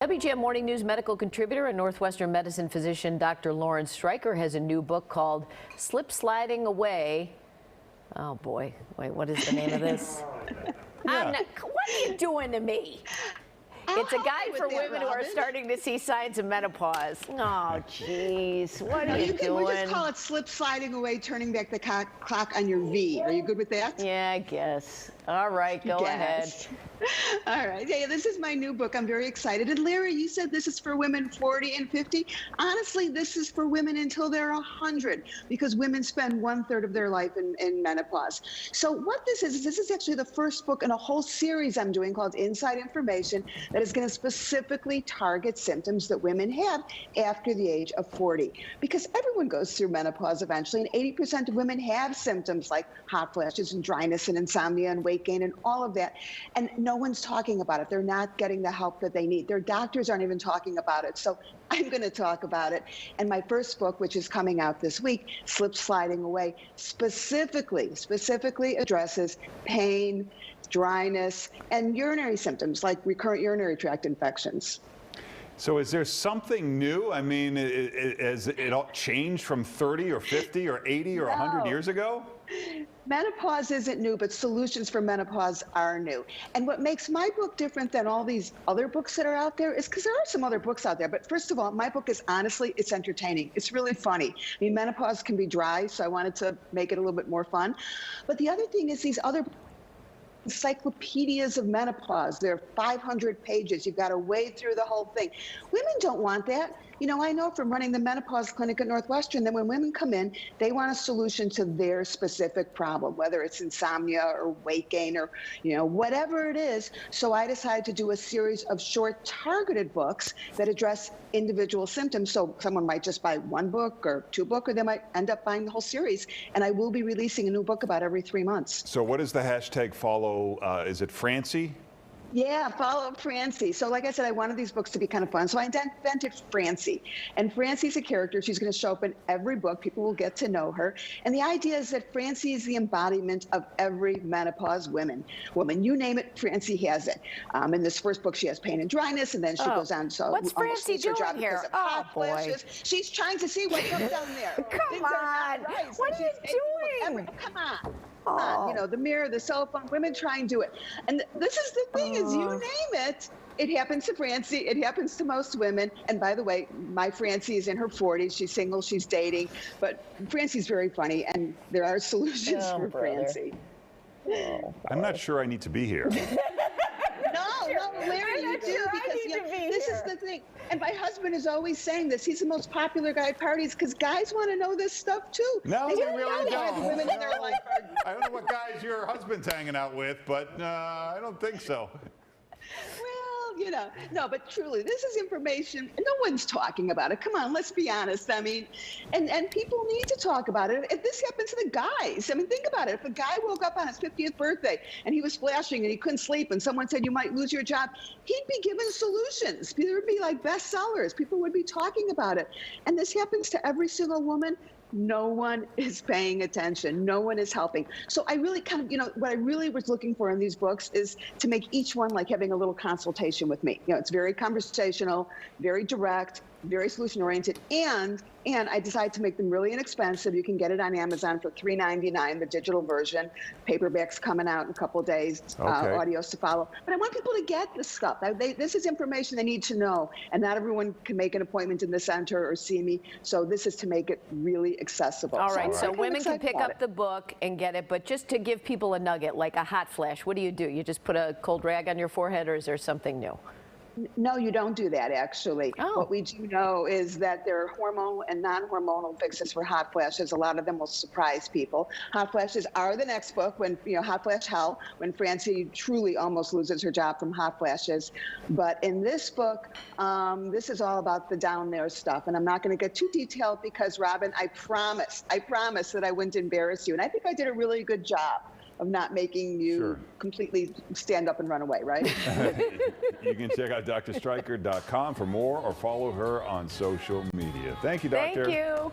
WGN Morning News medical contributor and Northwestern medicine physician Dr. Lawrence Streicher has a new book called Slip Sliding Away. Oh boy, wait, what is the name of this? What are you doing to me? It's a guide for women who are starting to see signs of menopause. Oh, jeez. What are you doing? We just call it slip sliding away, turning back the clock on your V. Are you good with that? Yeah, I guess. All right, go ahead. All right. Yeah, this is my new book. I'm very excited. And Larry, you said this is for women 40 and 50. Honestly, this is for women until they're 100 because women spend 1/3 of their life in menopause. So what this is actually the first book in a whole series I'm doing called Inside Information that is going to specifically target symptoms that women have after the age of 40. Because everyone goes through menopause eventually, and 80% of women have symptoms like hot flashes and dryness and insomnia and weight gain and all of that. And no one's talking about it. They're not getting the help that they need. Their doctors aren't even talking about it. So I'm going to talk about it. And my first book, which is coming out this week, Slip Sliding Away, specifically addresses pain, dryness, and urinary symptoms like recurrent urinary tract infections. So is there something new? I mean, has it all changed from 30 or 50 or 80 or 100 years ago? Menopause isn't new, but solutions for menopause are new. And what makes my book different than all these other books that are out there is because there are some other books out there. But first of all, my book is honestly, it's entertaining. It's really funny. I mean, menopause can be dry, so I wanted to make it a little bit more fun. But the other thing is these other encyclopedias of menopause. They're 500 pages. You've got to wade through the whole thing. Women don't want that. You know, I know from running the menopause clinic at Northwestern that when women come in, they want a solution to their specific problem, whether it's insomnia or weight gain or, you know, whatever it is. So I decided to do a series of short targeted books that address individual symptoms. So someone might just buy one book or two books, or they might end up buying the whole series. And I will be releasing a new book about every 3 months. So what is the hashtag follow? Is it Francie? Yeah, follow Francie. So like I said, I wanted these books to be kind of fun. So I invented Francie. And Francie's a character. She's going to show up in every book. People will get to know her. And the idea is that Francie is the embodiment of every menopause woman. You name it, Francie has it. In this first book, she has pain and dryness, and then she goes on. So what's Francie doing here? Oh, boy. She's trying to see what's up down there. Come on. Right. What are you doing? Come on. You know, the mirror, the cell phone, women try and do it. And this is the thing is you name it, it happens to Francie, it happens to most women. And by the way, my Francie is in her 40s, she's single, she's dating, but Francie's very funny and there are solutions for Francie. I'm not sure I need to be here. No, Larry, you do, because this is the thing. And my husband is always saying this. He's the most popular guy at parties because guys want to know this stuff too. No, they really don't. don't. Women in their life I don't know what guys your husband's hanging out with, but I don't think so. Well, you know, no, but truly, this is information. No one's talking about it. Come on, let's be honest. I mean, and people need to talk about it. If this happens to the guys, I mean, think about it. If a guy woke up on his 50th birthday and he was flashing and he couldn't sleep and someone said you might lose your job, he'd be given solutions. There would be like bestsellers. People would be talking about it. And this happens to every single woman. No one is paying attention. No one is helping. So I really kind of, you know, what I really was looking for in these books is to make each one like having a little consultation with me. You know, it's very conversational, very direct, very solution oriented, and I decided to make them really inexpensive. You can get it on Amazon for $3.99, the digital version. Paperback's coming out in a couple of days, audios to follow. But I want people to get this stuff. This is information they need to know, and not everyone can make an appointment in the center or see me. So this is to make it really accessible. All right, so women can pick up the book and get it, but just to give people a nugget, like a hot flash, what do? You just put a cold rag on your forehead, or is there something new? No, you don't do that, actually. Oh. What we do know is that there are hormonal and non-hormonal fixes for hot flashes. A lot of them will surprise people. Hot flashes are the next book, when, you know, Hot Flash Hell, when Francie truly almost loses her job from hot flashes. But in this book, this is all about the down there stuff. And I'm not going to get too detailed because, Robin, I promised that I wouldn't embarrass you. And I think I did a really good job of not making you completely stand up and run away, right? You can check out drstreicher.com for more or follow her on social media. Thank you, Doctor. Thank you.